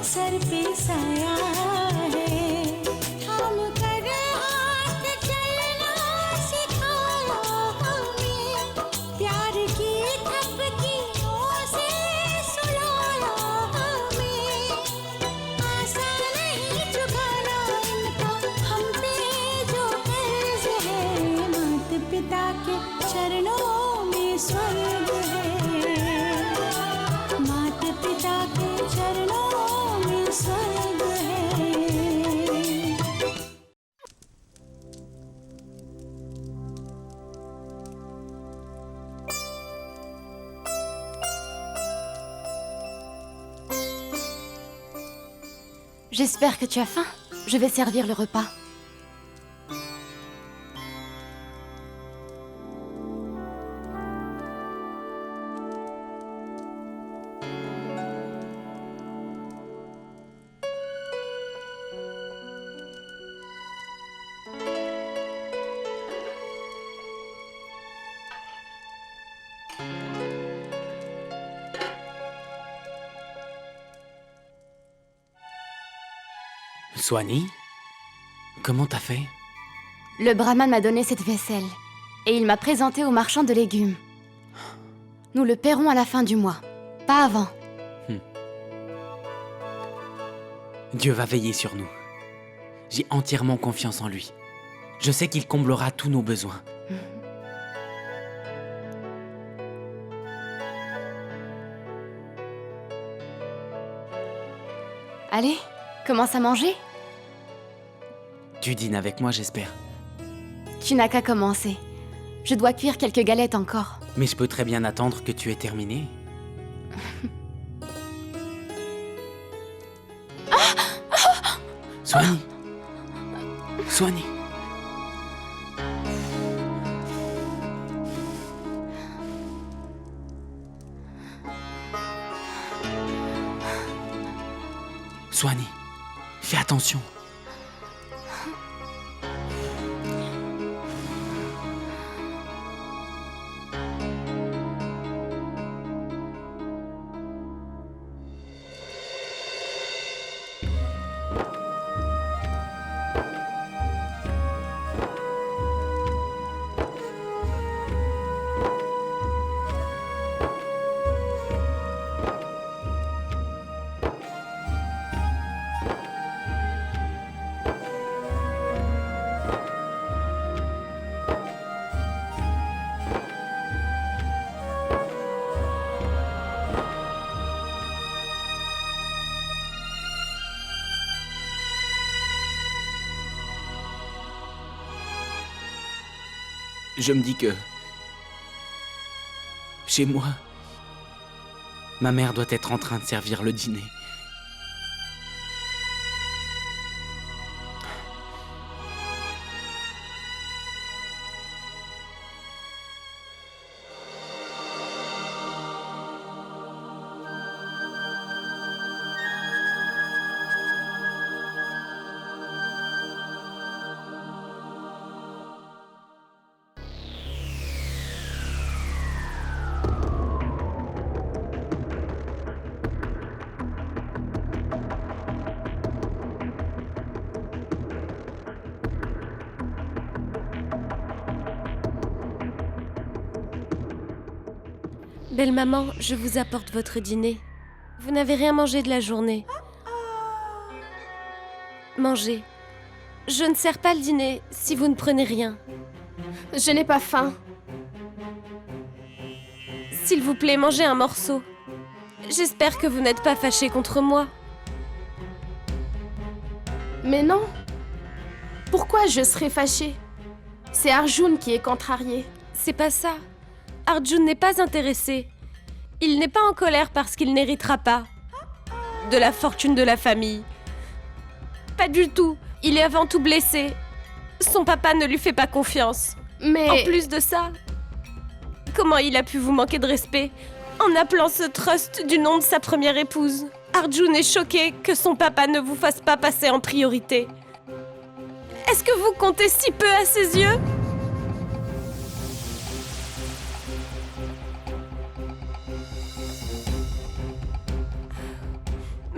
सर पे साया है, थाम कर हाथ चलना सिखाया हमें, प्यार की थपकियों से सुलाया हमें। आसान नहीं चुकाना इनका हम पे जो कर्ज है, माता पिता के चरणों में स्वर्ग है, माता पिता के चरणों में स्वर्ग है। J'espère que tu as faim. Je vais servir le repas. Swanee, comment t'as fait? Le brahman m'a donné cette vaisselle et il m'a présenté au marchand de légumes. Nous le paierons à la fin du mois, pas avant. Dieu va veiller sur nous. J'ai entièrement confiance en lui. Je sais qu'il comblera tous nos besoins. Allez, commence à manger. Tu dînes avec moi, j'espère. Tu n'as qu'à commencer. Je dois cuire quelques galettes encore. Mais je peux très bien attendre que tu aies terminé. Swanee! Swanee! Swanee, fais attention. Je me dis que... chez moi, ma mère doit être en train de servir le dîner. Belle maman, je vous apporte votre dîner. Vous n'avez rien mangé de la journée. Mangez. Je ne sers pas le dîner si vous ne prenez rien. Je n'ai pas faim. S'il vous plaît, mangez un morceau. J'espère que vous n'êtes pas fâché contre moi. Mais non. Pourquoi je serais fâchée? C'est Arjun qui est contrarié. C'est pas ça. Arjun n'est pas intéressé. Il n'est pas en colère parce qu'il n'héritera pas de la fortune de la famille. Pas du tout. Il est avant tout blessé. Son papa ne lui fait pas confiance. Mais... En plus de ça, comment il a pu vous manquer de respect en appelant ce trust du nom de sa première épouse? Arjun est choqué que son papa ne vous fasse pas passer en priorité. Est-ce que vous comptez si peu à ses yeux?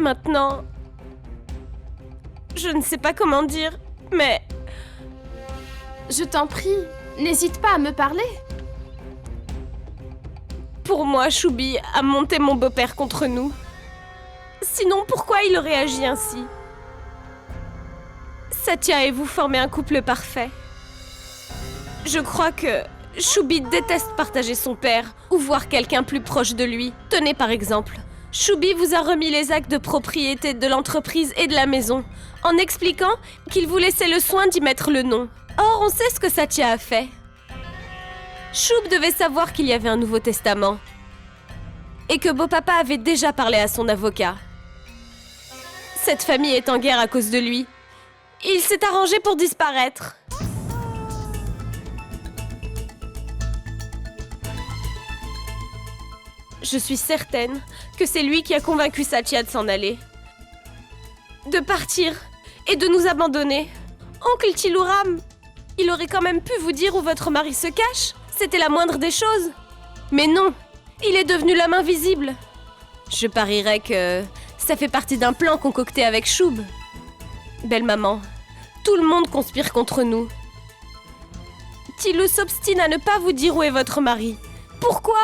Maintenant... Je ne sais pas comment dire, mais... Je t'en prie, n'hésite pas à me parler. Pour moi, Choubi a monté mon beau-père contre nous. Sinon, pourquoi il aurait agi ainsi? Satya et vous formez un couple parfait. Je crois que Choubi déteste partager son père ou voir quelqu'un plus proche de lui. Tenez par exemple, Choubi vous a remis les actes de propriété de l'entreprise et de la maison, en expliquant qu'il vous laissait le soin d'y mettre le nom. Or, on sait ce que Satya a fait. Choub devait savoir qu'il y avait un Nouveau Testament et que Beau-Papa avait déjà parlé à son avocat. Cette famille est en guerre à cause de lui. Il s'est arrangé pour disparaître. Je suis certaine que c'est lui qui a convaincu Satya de s'en aller. De partir et de nous abandonner. Oncle Tiluram, il aurait quand même pu vous dire où votre mari se cache. C'était la moindre des choses. Mais non, il est devenu l'homme invisible. Je parierais que ça fait partie d'un plan concocté avec Choub. Belle maman, tout le monde conspire contre nous. Tilou s'obstine à ne pas vous dire où est votre mari. Pourquoi?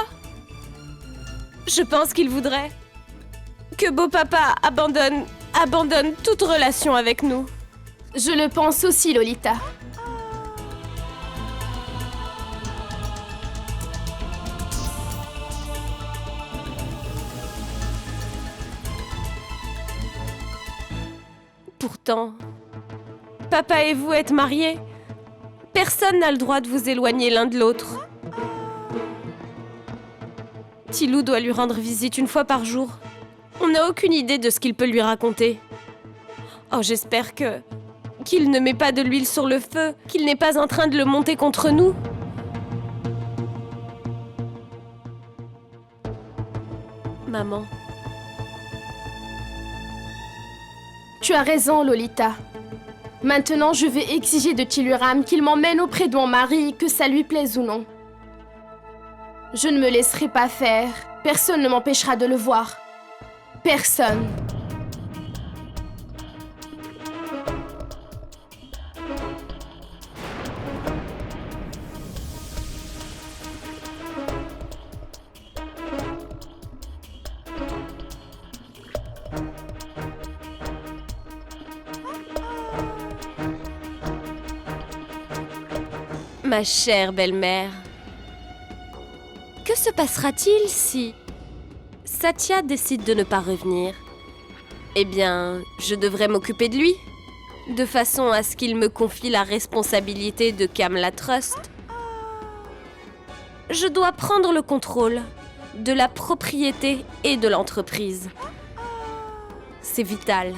Je pense qu'il voudrait que Beau-Papa abandonne toute relation avec nous. Je le pense aussi, Lolita. Pourtant, papa et vous êtes mariés. Personne n'a le droit de vous éloigner l'un de l'autre. Tilou doit lui rendre visite une fois par jour. On n'a aucune idée de ce qu'il peut lui raconter. Oh, j'espère qu'il ne met pas de l'huile sur le feu, qu'il n'est pas en train de le monter contre nous. Maman. Tu as raison, Lolita. Maintenant, je vais exiger de Tiluram qu'il m'emmène auprès de mon mari, que ça lui plaise ou non. Je ne me laisserai pas faire. Personne ne m'empêchera de le voir. Personne. Ma chère belle-mère, que se passera-t-il si Satya décide de ne pas revenir? Eh bien, je devrais m'occuper de lui, de façon à ce qu'il me confie la responsabilité de Kamla Trust. Je dois prendre le contrôle de la propriété et de l'entreprise. C'est vital.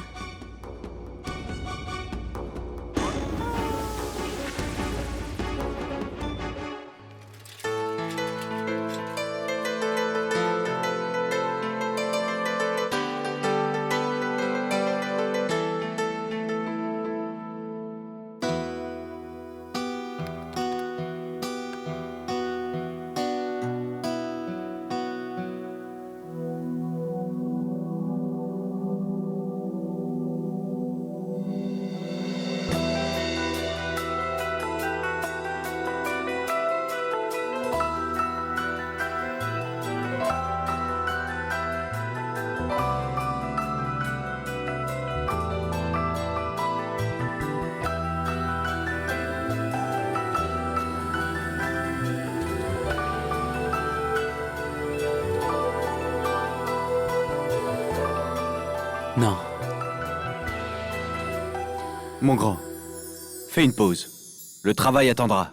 Non. Mon grand, fais une pause. Le travail attendra.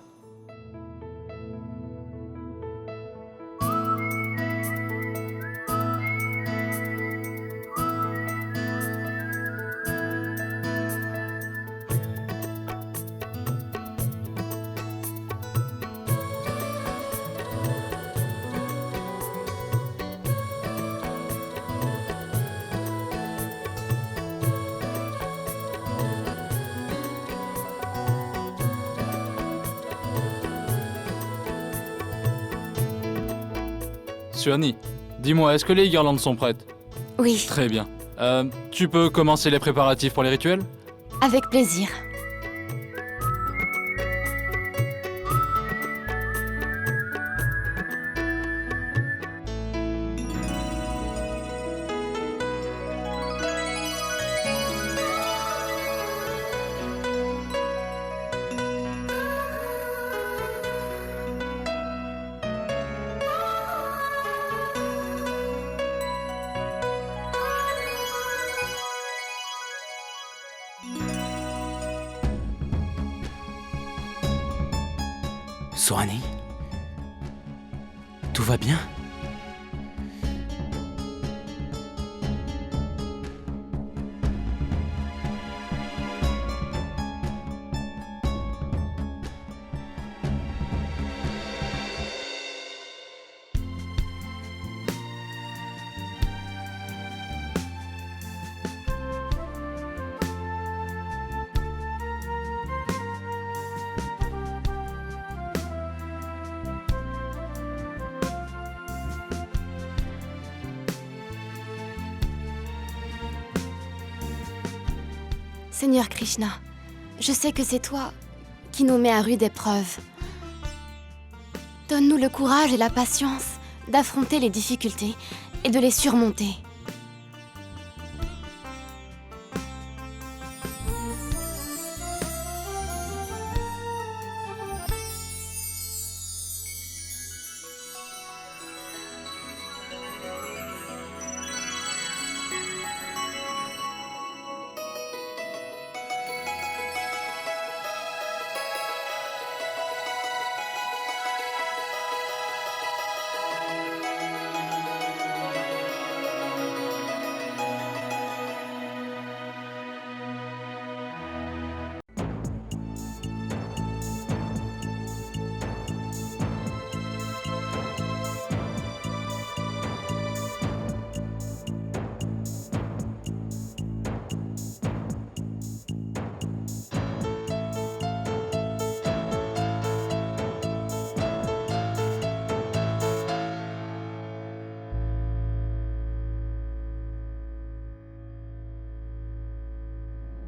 Suani, dis-moi, est-ce que les guirlandes sont prêtes? Oui. Très bien. Tu peux commencer les préparatifs pour les rituels? Avec plaisir. Sohani? Tout va bien? Seigneur Krishna, je sais que c'est toi qui nous mets à rude épreuve. Donne-nous le courage et la patience d'affronter les difficultés et de les surmonter.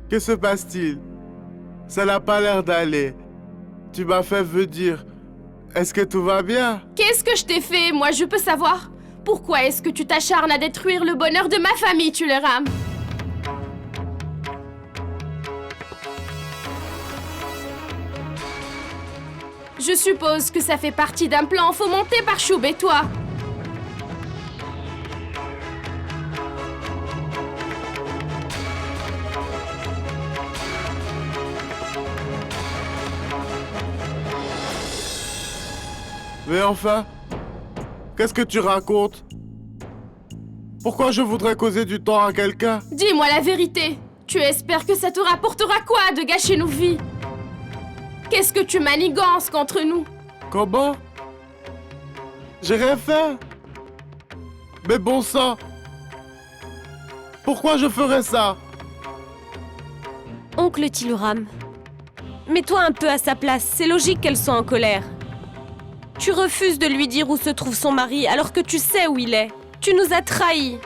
Que se passe-t-il? Ça n'a pas l'air d'aller. Tu m'as fait venir. Est-ce que tout va bien? Qu'est-ce que je t'ai fait? Moi, je peux savoir. Pourquoi est-ce que tu t'acharnes à détruire le bonheur de ma famille, Tuleram? Je suppose que ça fait partie d'un plan fomenté par Shub et toi. Mais enfin, qu'est-ce que tu racontes? Pourquoi je voudrais causer du tort à quelqu'un? Dis-moi la vérité. Tu espères que ça te rapportera quoi de gâcher nos vies? Qu'est-ce que tu manigances contre nous? Comment? J'ai rien fait. Mais bon sang, pourquoi je ferais ça? Oncle Tiluram, mets-toi un peu à sa place, c'est logique qu'elle soit en colère. Tu refuses de lui dire où se trouve son mari alors que tu sais où il est. Tu nous as trahis.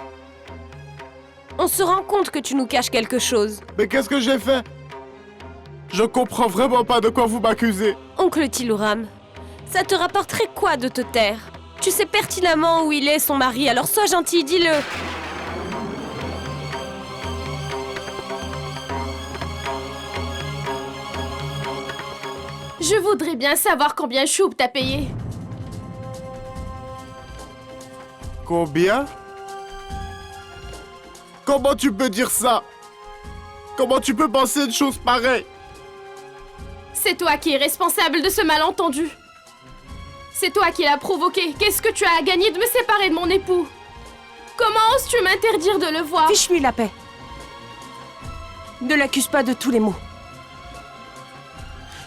On se rend compte que tu nous caches quelque chose. Mais qu'est-ce que j'ai fait? Je comprends vraiment pas de quoi vous m'accusez. Oncle Tiluram, ça te rapporterait quoi de te taire? Tu sais pertinemment où il est, son mari, alors sois gentil, dis-le. Je voudrais bien savoir combien Shub t'a payé. Combien? Comment tu peux dire ça? Comment tu peux penser une chose pareille? C'est toi qui es responsable de ce malentendu. C'est toi qui l'as provoqué. Qu'est-ce que tu as à gagner de me séparer de mon époux? Comment oses-tu m'interdire de le voir? Fiche-lui la paix. Ne l'accuse pas de tous les maux.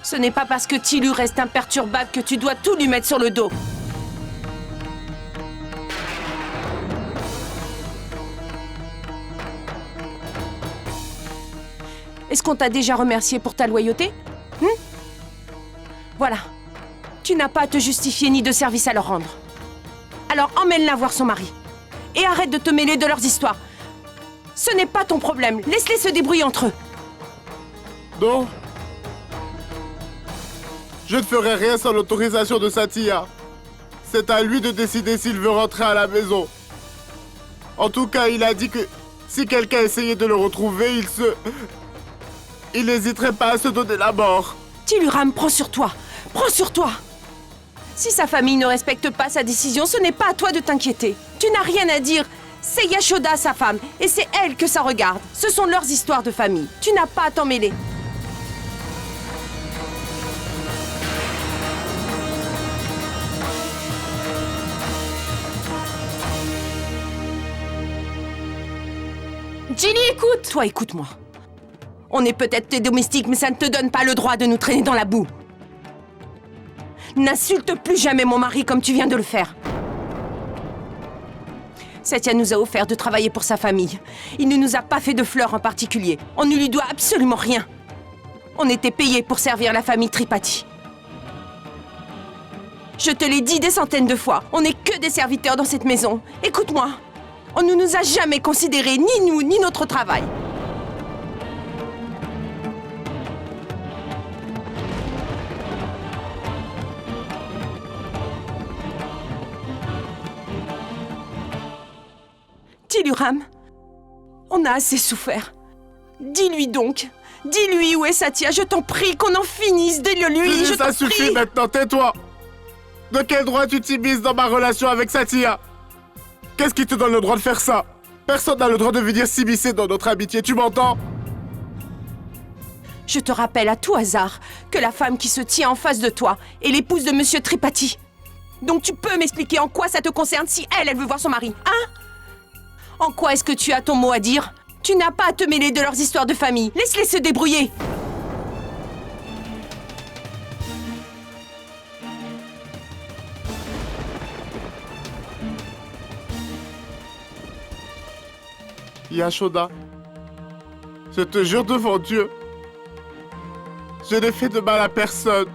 Ce n'est pas parce que Tilu reste imperturbable que tu dois tout lui mettre sur le dos. Est-ce qu'on t'a déjà remercié pour ta loyauté? Voilà. Tu n'as pas à te justifier ni de service à leur rendre. Alors emmène-la voir son mari. Et arrête de te mêler de leurs histoires. Ce n'est pas ton problème. Laisse-les se débrouiller entre eux. Non. Je ne ferai rien sans l'autorisation de Satya. C'est à lui de décider s'il veut rentrer à la maison. En tout cas, il a dit que si quelqu'un essayait de le retrouver, il n'hésiterait pas à se donner la mort. Tiluram, prends sur toi. Prends sur toi. Si sa famille ne respecte pas sa décision, ce n'est pas à toi de t'inquiéter. Tu n'as rien à dire. C'est Yashoda, sa femme, et c'est elle que ça regarde. Ce sont leurs histoires de famille. Tu n'as pas à t'en mêler. Ginny, écoute! Toi, écoute-moi. On est peut-être tes domestiques, mais ça ne te donne pas le droit de nous traîner dans la boue. N'insulte plus jamais mon mari comme tu viens de le faire. Satya nous a offert de travailler pour sa famille. Il ne nous a pas fait de fleurs en particulier. On ne lui doit absolument rien. On était payés pour servir la famille Tripathi. Je te l'ai dit des centaines de fois, on n'est que des serviteurs dans cette maison. Écoute-moi, on ne nous a jamais considérés, ni nous, ni notre travail. Tiluram, on a assez souffert. Dis-lui donc. Dis-lui où est Satya, je t'en prie, qu'on en finisse. Dis-le-lui, Lily, je t'en ça suffit prie. maintenant, tais-toi. De quel droit tu t'immisces dans ma relation avec Satya? Qu'est-ce qui te donne le droit de faire ça? Personne n'a le droit de venir s'immiscer dans notre amitié, tu m'entends? Je te rappelle à tout hasard que la femme qui se tient en face de toi est l'épouse de Monsieur Tripathi. Donc tu peux m'expliquer en quoi ça te concerne si elle veut voir son mari, hein? En quoi est-ce que tu as ton mot à dire? Tu n'as pas à te mêler de leurs histoires de famille. Laisse-les se débrouiller. Yashoda, je te jure devant Dieu, je n'ai fait de mal à personne.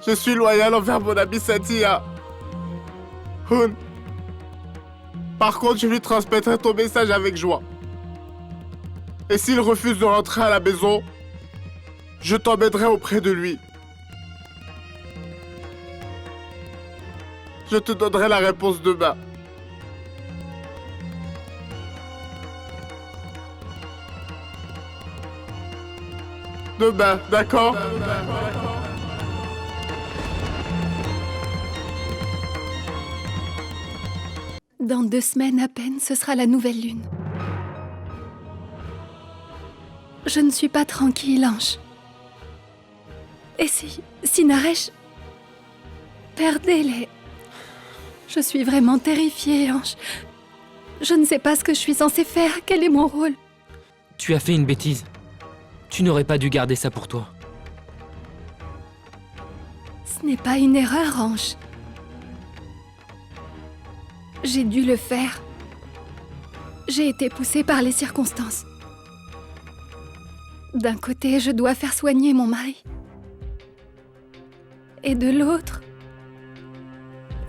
Je suis loyal envers mon ami Satya. Hun. Par contre, je lui transmettrai ton message avec joie. Et s'il refuse de rentrer à la maison, je t'emmènerai auprès de lui. Je te donnerai la réponse demain. Demain, d'accord? Dans 2 semaines à peine, ce sera la nouvelle lune. Je ne suis pas tranquille, Ange. Et si Naresh perdait les... Je suis vraiment terrifiée, Ange. Je ne sais pas ce que je suis censée faire. Quel est mon rôle? Tu as fait une bêtise. Tu n'aurais pas dû garder ça pour toi. Ce n'est pas une erreur, Ange. J'ai dû le faire. J'ai été poussée par les circonstances. D'un côté, je dois faire soigner mon mari. Et de l'autre,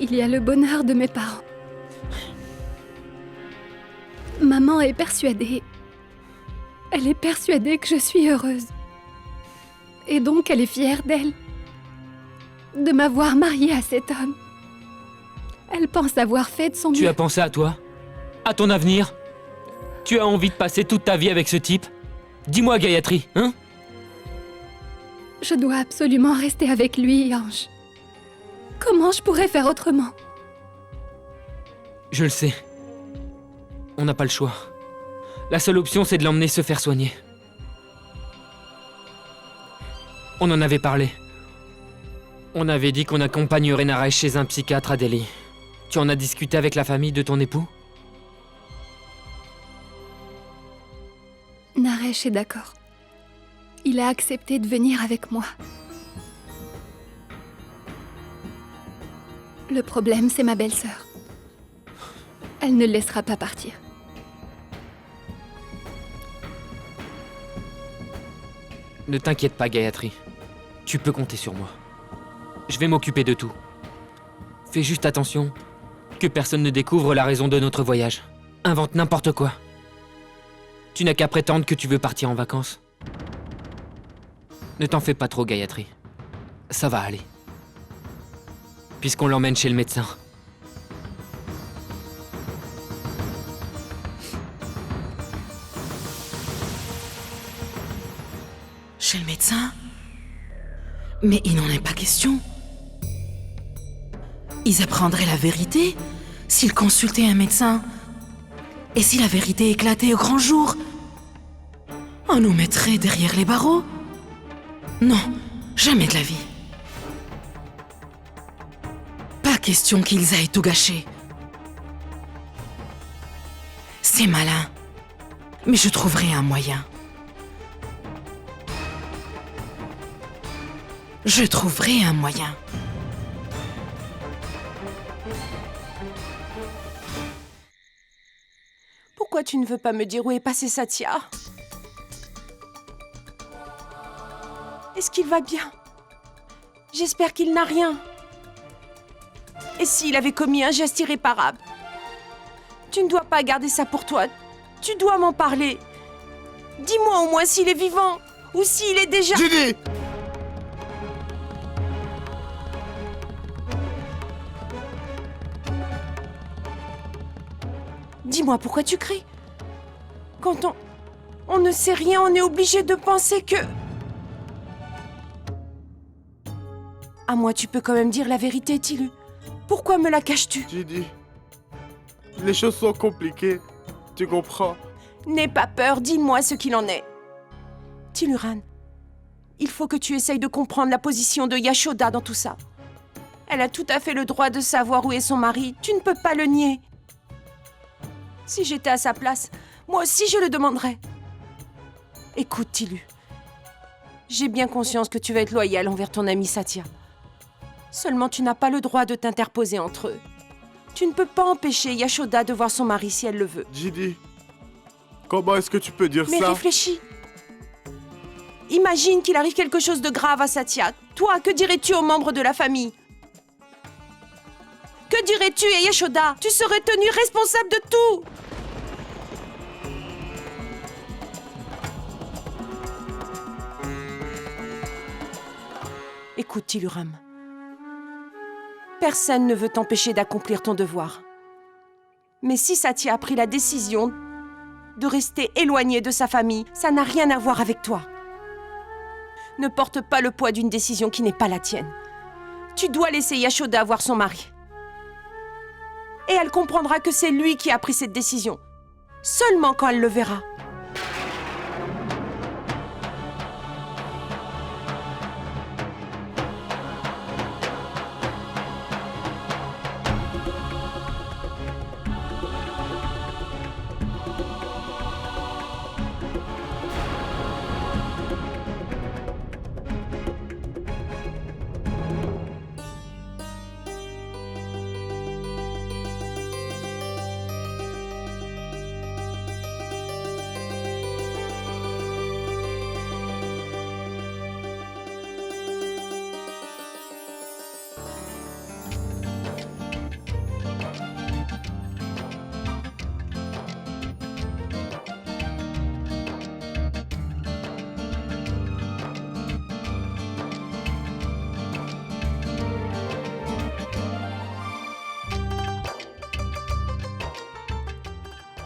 il y a le bonheur de mes parents. Maman est persuadée. Elle est persuadée que je suis heureuse. Et donc elle est fière d'elle. De m'avoir mariée à cet homme. Elle pense avoir fait de son mieux. Tu as pensé à toi? À ton avenir? Tu as envie de passer toute ta vie avec ce type? Dis-moi, Gayatri, hein? Je dois absolument rester avec lui, Ange. Comment je pourrais faire autrement? Je le sais. On n'a pas le choix. La seule option, c'est de l'emmener se faire soigner. On en avait parlé. On avait dit qu'on accompagnerait Naresh chez un psychiatre à Delhi. Tu en as discuté avec la famille de ton époux? Naresh est d'accord. Il a accepté de venir avec moi. Le problème, c'est ma belle-sœur. Elle ne le laissera pas partir. Ne t'inquiète pas, Gayatri. Tu peux compter sur moi. Je vais m'occuper de tout. Fais juste attention que personne ne découvre la raison de notre voyage. Invente n'importe quoi. Tu n'as qu'à prétendre que tu veux partir en vacances. Ne t'en fais pas trop, Gayatri. Ça va aller. Puisqu'on l'emmène chez le médecin. Chez le médecin? Mais il n'en est pas question. Ils apprendraient la vérité s'ils consultaient un médecin. Et si la vérité éclatait au grand jour, on nous mettrait derrière les barreaux. Non, jamais de la vie. Pas question qu'ils aillent tout gâcher. C'est malin, mais je trouverai un moyen. Je trouverai un moyen. Pourquoi tu ne veux pas me dire où est passé Satya? Est-ce qu'il va bien? J'espère qu'il n'a rien. Et s'il avait commis un geste irréparable? Tu ne dois pas garder ça pour toi. Tu dois m'en parler. Dis-moi au moins s'il est vivant ou s'il est déjà... Ginny! Dis-moi pourquoi tu cries. Quand on ne sait rien, on est obligé de penser que... À moi, tu peux quand même dire la vérité, Tilu. Pourquoi me la caches-tu? Ginny, les choses sont compliquées. Tu comprends? N'aie pas peur, dis-moi ce qu'il en est. Tiluran, il faut que tu essayes de comprendre la position de Yashoda dans tout ça. Elle a tout à fait le droit de savoir où est son mari. Tu ne peux pas le nier. Si j'étais à sa place, moi aussi je le demanderais. Écoute, Tilu. J'ai bien conscience que tu vas être loyal envers ton ami Satya. Seulement, tu n'as pas le droit de t'interposer entre eux. Tu ne peux pas empêcher Yashoda de voir son mari si elle le veut. Ginny, comment est-ce que tu peux dire Mais ça? réfléchis. Imagine qu'il arrive quelque chose de grave à Satya. Toi, que dirais-tu aux membres de la famille? Que dirais-tu à Yashoda? Tu serais tenu responsable de tout. Écoute, Tiluram. Personne ne veut t'empêcher d'accomplir ton devoir. Mais si Satya a pris la décision de rester éloigné de sa famille, ça n'a rien à voir avec toi. Ne porte pas le poids d'une décision qui n'est pas la tienne. Tu dois laisser Yashoda voir son mari. Et elle comprendra que c'est lui qui a pris cette décision. Seulement quand elle le verra.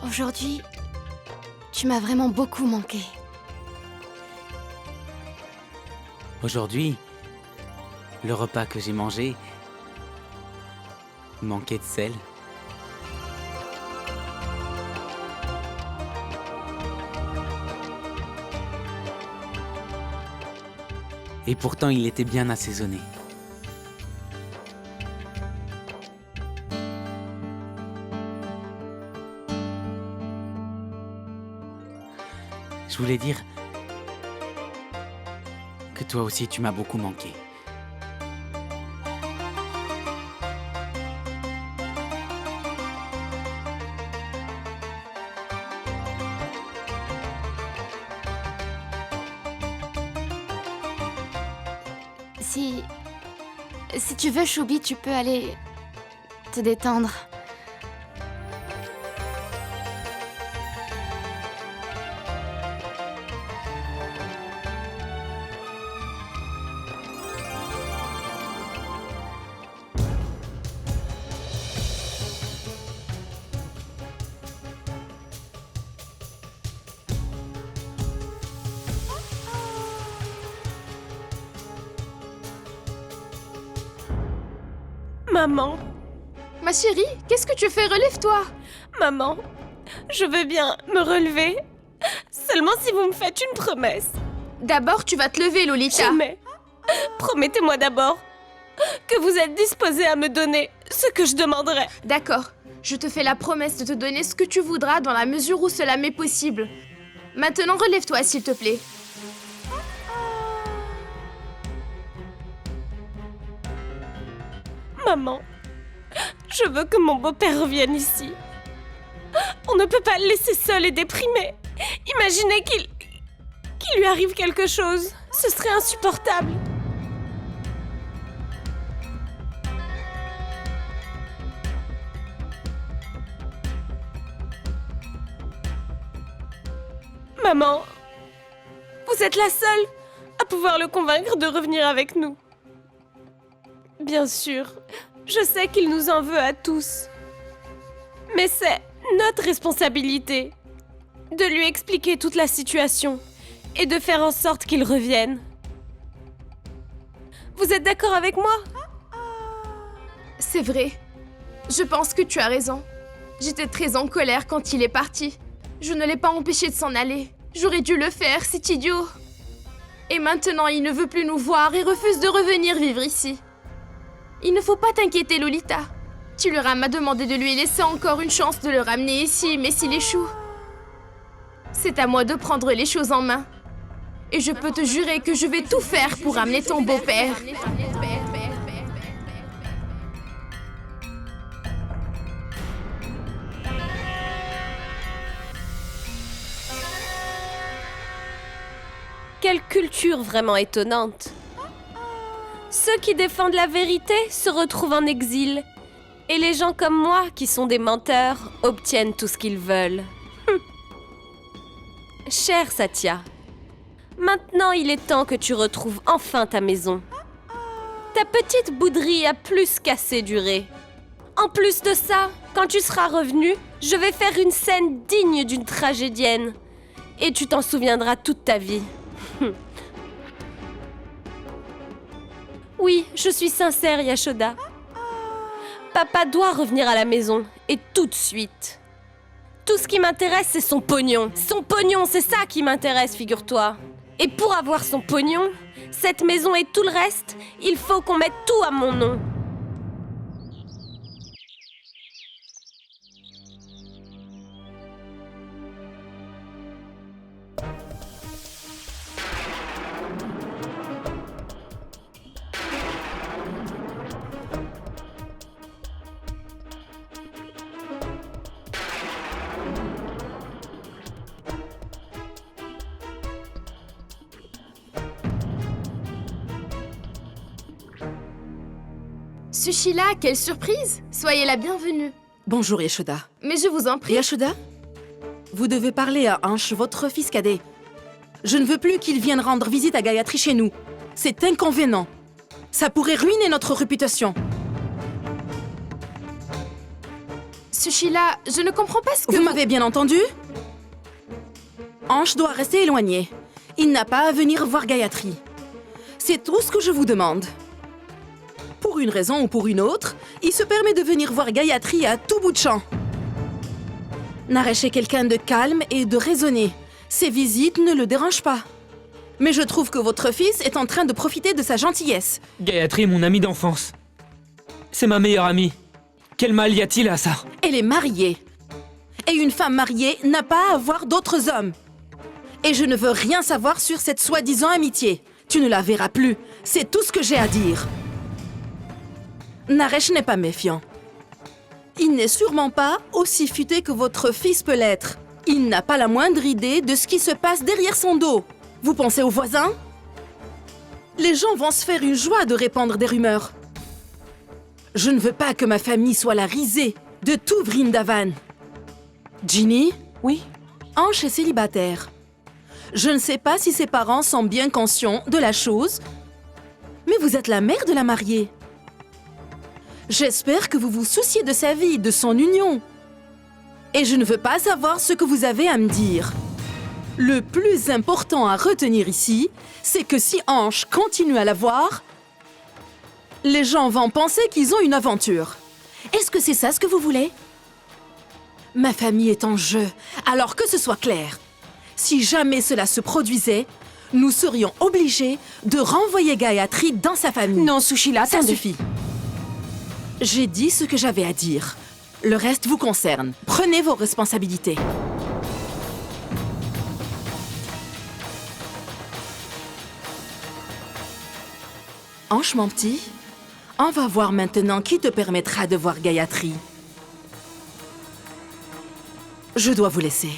Aujourd'hui, tu m'as vraiment beaucoup manqué. Aujourd'hui, le repas que j'ai mangé manquait de sel. Et pourtant, il était bien assaisonné. Je voulais dire que toi aussi tu m'as beaucoup manqué. Si tu veux, Choubi, tu peux aller te détendre. Maman, Ma chérie, qu'est-ce que tu fais? Relève-toi. maman, je veux bien me relever. Seulement si vous me faites une promesse. D'abord, tu vas te lever, Lolita. Jamais. Promettez-moi d'abord que vous êtes disposée à me donner ce que je demanderai. D'accord. Je te fais la promesse de te donner ce que tu voudras dans la mesure où cela m'est possible. Maintenant, relève-toi, s'il te plaît. Maman, je veux que mon beau-père revienne ici. On ne peut pas le laisser seul et déprimé. Imaginez qu'il lui arrive quelque chose. Ce serait insupportable. Maman, vous êtes la seule à pouvoir le convaincre de revenir avec nous. Bien sûr, je sais qu'il nous en veut à tous. Mais c'est notre responsabilité de lui expliquer toute la situation et de faire en sorte qu'il revienne. Vous êtes d'accord avec moi? C'est vrai. Je pense que tu as raison. J'étais très en colère quand il est parti. Je ne l'ai pas empêché de s'en aller. J'aurais dû le faire, c'est idiot. Et maintenant, il ne veut plus nous voir et refuse de revenir vivre ici. Il ne faut pas t'inquiéter, Lolita. Tiluram m'a demandé de lui laisser encore une chance de le ramener ici, mais s'il échoue, c'est à moi de prendre les choses en main. Et je peux te jurer que je vais tout faire pour ramener ton beau-père. Quelle culture vraiment étonnante. Ceux qui défendent la vérité se retrouvent en exil. Et les gens comme moi, qui sont des menteurs, obtiennent tout ce qu'ils veulent. Chère Satya, maintenant il est temps que tu retrouves enfin ta maison. Ta petite bouderie a plus qu'assez duré. En plus de ça, quand tu seras revenu, je vais faire une scène digne d'une tragédienne. Et tu t'en souviendras toute ta vie. Oui, je suis sincère, Yashoda. Papa doit revenir à la maison, et tout de suite. Tout ce qui m'intéresse, c'est son pognon. Son pognon, c'est ça qui m'intéresse, figure-toi. Et pour avoir son pognon, cette maison et tout le reste, il faut qu'on mette tout à mon nom. Sushila, quelle surprise! Soyez la bienvenue. Bonjour Yashoda. Mais je vous en prie. Yashoda, vous devez parler à Ansh, votre fils cadet. Je ne veux plus qu'il vienne rendre visite à Gayatri chez nous. C'est inconvénient. Ça pourrait ruiner notre réputation. Sushila, je ne comprends pas ce que Vous m'avez bien entendu? Ansh doit rester éloigné. Il n'a pas à venir voir Gayatri. C'est tout ce que je vous demande. Pour une raison ou pour une autre, il se permet de venir voir Gayatri à tout bout de champ. Naresh est quelqu'un de calme et de raisonné. Ses visites ne le dérangent pas. Mais je trouve que votre fils est en train de profiter de sa gentillesse. Gayatri est mon amie d'enfance. C'est ma meilleure amie. Quel mal y a-t-il à ça? Elle est mariée. Et une femme mariée n'a pas à voir d'autres hommes. Et je ne veux rien savoir sur cette soi-disant amitié. Tu ne la verras plus. C'est tout ce que j'ai à dire. Naresh n'est pas méfiant. Il n'est sûrement pas aussi futé que votre fils peut l'être. Il n'a pas la moindre idée de ce qui se passe derrière son dos. Vous pensez aux voisins? Les gens vont se faire une joie de répandre des rumeurs. Je ne veux pas que ma famille soit la risée de tout Vrindavan. Ginny? Oui? Ansh est célibataire. Je ne sais pas si ses parents sont bien conscients de la chose, mais vous êtes la mère de la mariée. J'espère que vous vous souciez de sa vie, de son union. Et je ne veux pas savoir ce que vous avez à me dire. Le plus important à retenir ici, c'est que si Ansh continue à la voir, Les gens vont penser qu'ils ont une aventure. Est-ce que c'est ça ce que vous voulez? Ma famille est en jeu, alors que ce soit clair. Si jamais cela se produisait, nous serions obligés de renvoyer Gayatri dans sa famille. Non, Sushila, Ça attendez. suffit. J'ai dit ce que j'avais à dire. Le reste vous concerne. Prenez vos responsabilités. Ange, mon petit, on va voir maintenant qui te permettra de voir Gayatri. Je dois vous laisser.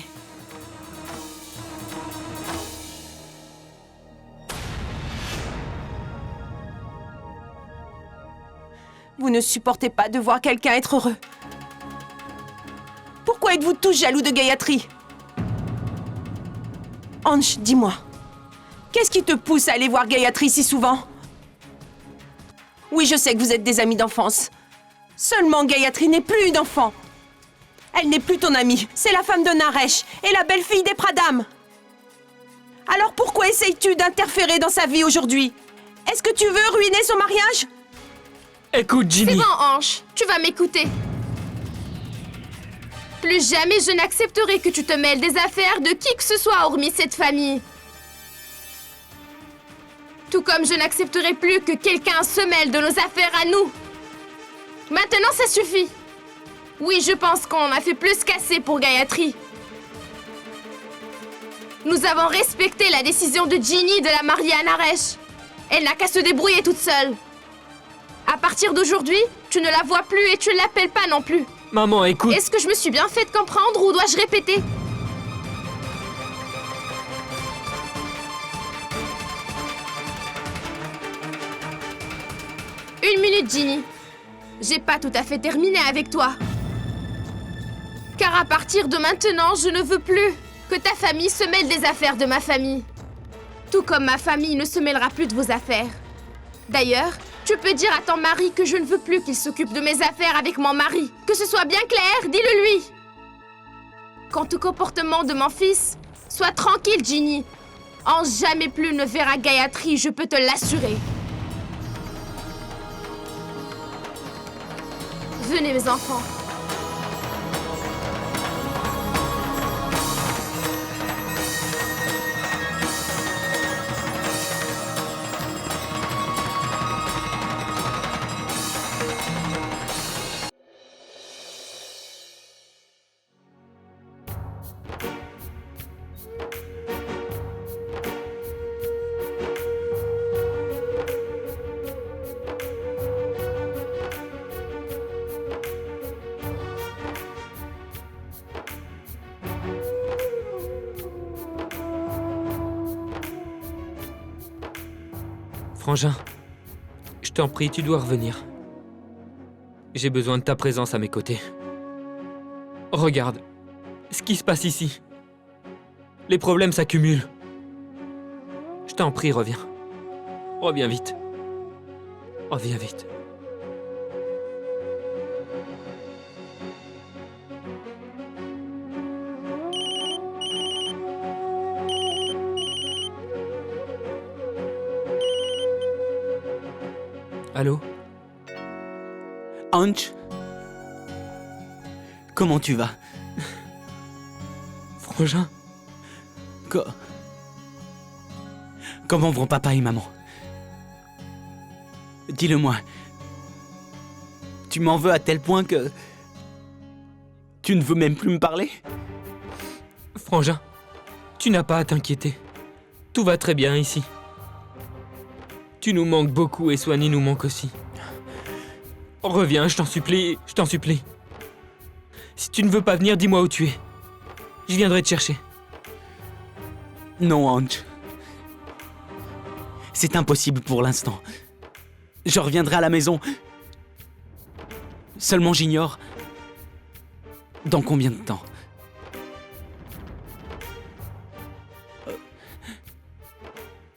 Vous ne supportez pas de voir quelqu'un être heureux. Pourquoi êtes-vous tous jaloux de Gayatri? Ange, dis-moi. Qu'est-ce qui te pousse à aller voir Gayatri si souvent? Oui, je sais que vous êtes des amis d'enfance. Seulement Gayatri n'est plus une enfant. Elle n'est plus ton amie. C'est la femme de Naresh et la belle-fille des Pradam. Alors pourquoi essayes-tu d'interférer dans sa vie aujourd'hui? Est-ce que tu veux ruiner son mariage? Écoute, C'est Ginny. bon, Ange, tu vas m'écouter. Plus jamais je n'accepterai que tu te mêles des affaires de qui que ce soit hormis cette famille. Tout comme je n'accepterai plus que quelqu'un se mêle de nos affaires à nous. Maintenant, ça suffit. Oui, je pense qu'on a fait plus qu'assez pour Gayatri. Nous avons respecté la décision de Ginny de la marier à Naresh. Elle n'a qu'à se débrouiller toute seule. À partir d'aujourd'hui, tu ne la vois plus et tu ne l'appelles pas non plus. Maman, écoute. Est-ce que je me suis bien fait comprendre ou dois-je répéter? Une minute, Ginny. J'ai pas tout à fait terminé avec toi. Car à partir de maintenant, je ne veux plus que ta famille se mêle des affaires de ma famille. Tout comme ma famille ne se mêlera plus de vos affaires. D'ailleurs, tu peux dire à ton mari que je ne veux plus qu'il s'occupe de mes affaires avec mon mari. Que ce soit bien clair, dis-le lui. Quant au comportement de mon fils, sois tranquille, Ginny. En jamais plus ne verra Gayatri, je peux te l'assurer. Venez, mes enfants. Frangin, je t'en prie, tu dois revenir. J'ai besoin de ta présence à mes côtés. Regarde, ce qui se passe ici. Les problèmes s'accumulent. Je t'en prie, reviens. Reviens vite. Reviens vite. Allô? Ange? Comment tu vas? Frangin? Comment vont papa et maman? Dis-le-moi. Tu m'en veux à tel point que... Tu ne veux même plus me parler? Frangin, tu n'as pas à t'inquiéter. Tout va très bien ici. Tu nous manques beaucoup et Swanee nous manque aussi. Reviens, je t'en supplie, je t'en supplie. Si tu ne veux pas venir, dis-moi où tu es. Je viendrai te chercher. Non, Ange. C'est impossible pour l'instant. Je reviendrai à la maison. Seulement j'ignore... Dans combien de temps?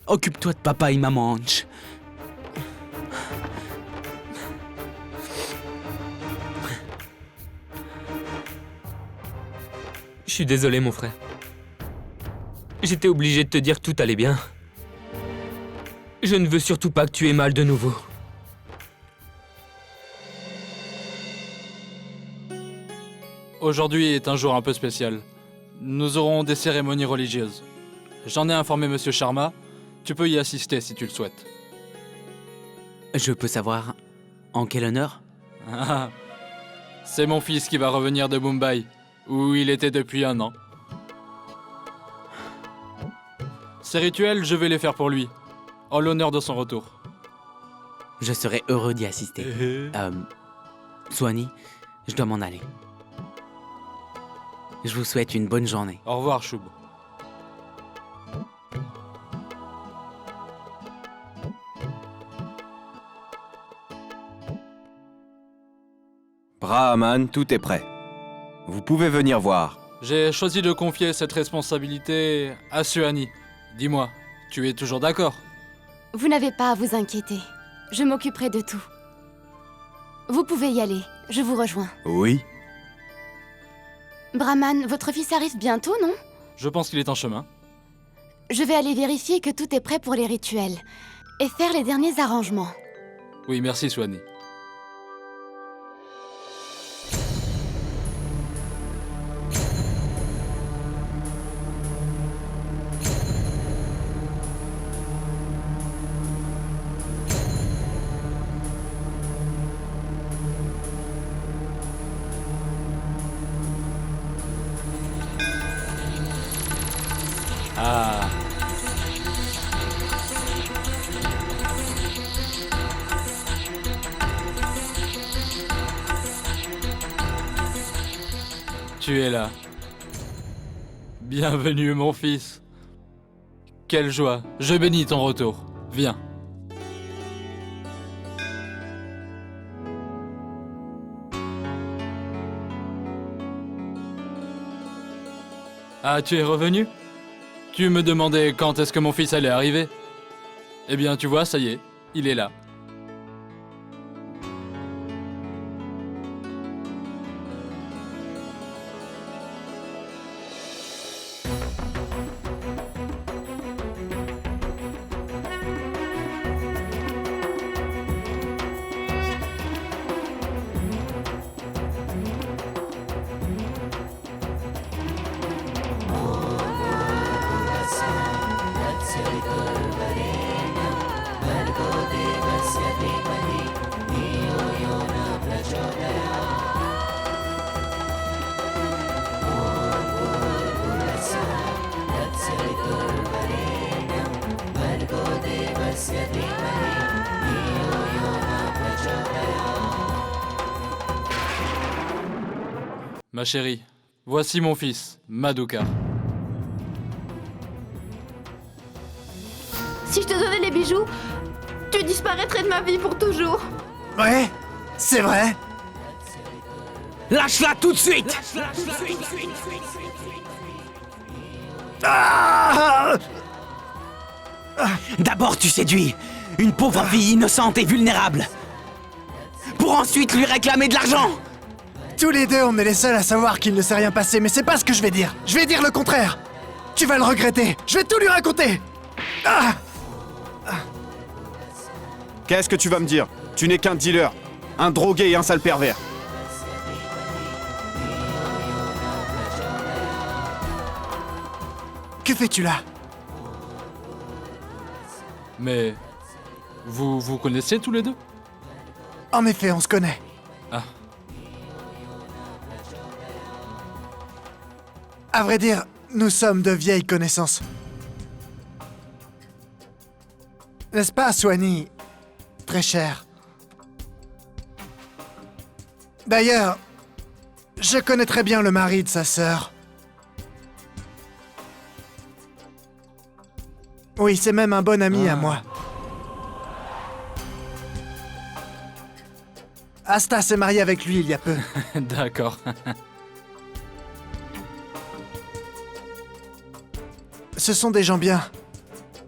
Occupe-toi de papa et maman, Ange. Je suis désolé, mon frère. J'étais obligé de te dire que tout allait bien. Je ne veux surtout pas que tu aies mal de nouveau. Aujourd'hui est un jour un peu spécial. Nous aurons des cérémonies religieuses. J'en ai informé Monsieur Sharma. Tu peux y assister si tu le souhaites. Je peux savoir en quel honneur? Ah, c'est mon fils qui va revenir de Mumbai, où il était depuis 1 an. Ces rituels, je vais les faire pour lui, en l'honneur de son retour. Je serai heureux d'y assister. Swanee, je dois m'en aller. Je vous souhaite une bonne journée. Au revoir, Shub. Brahman, tout est prêt. Vous pouvez venir voir. J'ai choisi de confier cette responsabilité à Suhani. Dis-moi, tu es toujours d'accord? Vous n'avez pas à vous inquiéter. Je m'occuperai de tout. Vous pouvez y aller. Je vous rejoins. Oui. Brahman, votre fils arrive bientôt, non? Je pense qu'il est en chemin. Je vais aller vérifier que tout est prêt pour les rituels et faire les derniers arrangements. Oui, merci, Suhani. Ah. Tu es là. Bienvenue, mon fils. Quelle joie. Je bénis ton retour. Viens. Ah, tu es revenu? Tu me demandais quand est-ce que mon fils allait arriver? Eh bien, tu vois, ça y est, il est là. Ma chérie, voici mon fils, Madoka. Si je te donnais les bijoux, tu disparaîtrais de ma vie pour toujours. Ouais, c'est vrai. Lâche-la tout de suite! D'abord tu séduis une pauvre fille innocente et vulnérable, pour ensuite lui réclamer de l'argent! Tous les deux, on est les seuls à savoir qu'il ne s'est rien passé, mais c'est pas ce que je vais dire. Je vais dire le contraire. Tu vas le regretter. Je vais tout lui raconter. Qu'est-ce que tu vas me dire? Tu n'es qu'un dealer, un drogué et un sale pervers. Que fais-tu là? Mais... Vous connaissez tous les deux? En effet, on se connaît. Ah. À vrai dire, nous sommes de vieilles connaissances. N'est-ce pas, Swanee? Très cher. D'ailleurs, je connais très bien le mari de sa sœur. Oui, c'est même un bon ami à moi. Asta s'est mariée avec lui il y a peu. D'accord. Ce sont des gens bien.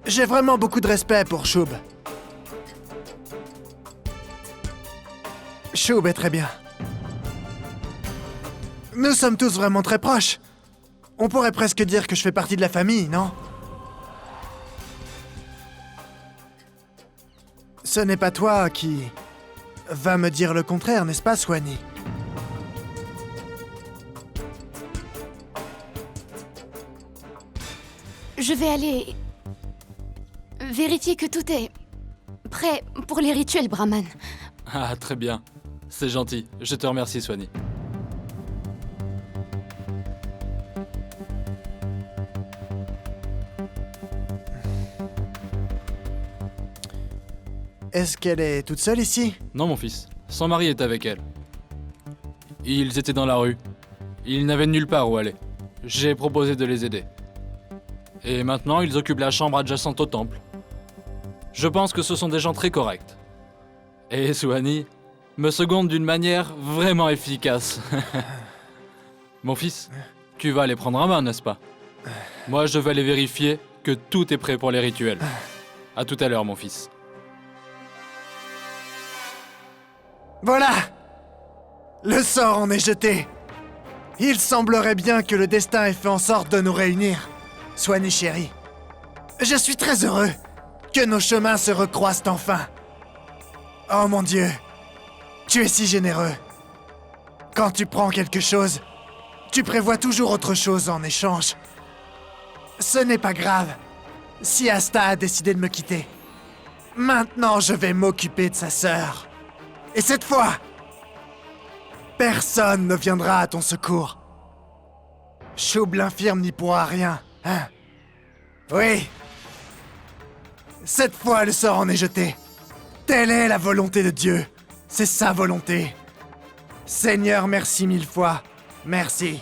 J'ai vraiment beaucoup de respect pour Shub. Shub est très bien. Nous sommes tous vraiment très proches. On pourrait presque dire que je fais partie de la famille, non? Ce n'est pas toi qui va me dire le contraire, n'est-ce pas, Swanee? Je vais aller vérifier que tout est prêt pour les rituels brahman. Ah, très bien. C'est gentil. Je te remercie, Swanee. Est-ce qu'elle est toute seule ici? Non, mon fils. Son mari est avec elle. Ils étaient dans la rue. Ils n'avaient nulle part où aller. J'ai proposé de les aider. Et maintenant, ils occupent la chambre adjacente au temple. Je pense que ce sont des gens très corrects. Et Swanee me seconde d'une manière vraiment efficace. Mon fils, tu vas les prendre en main, n'est-ce pas? Moi, je vais aller vérifier que tout est prêt pour les rituels. À tout à l'heure, mon fils. Voilà! Le sort en est jeté. Il semblerait bien que le destin ait fait en sorte de nous réunir, Swanee chérie. Je suis très heureux que nos chemins se recroisent enfin. Oh mon Dieu, tu es si généreux. Quand tu prends quelque chose, tu prévois toujours autre chose en échange. Ce n'est pas grave si Asta a décidé de me quitter. Maintenant, je vais m'occuper de sa sœur. Et cette fois, personne ne viendra à ton secours. Choub l'infirme n'y pourra rien, hein? Oui. Cette fois, le sort en est jeté. Telle est la volonté de Dieu. C'est sa volonté. Seigneur, merci 1000 fois. Merci.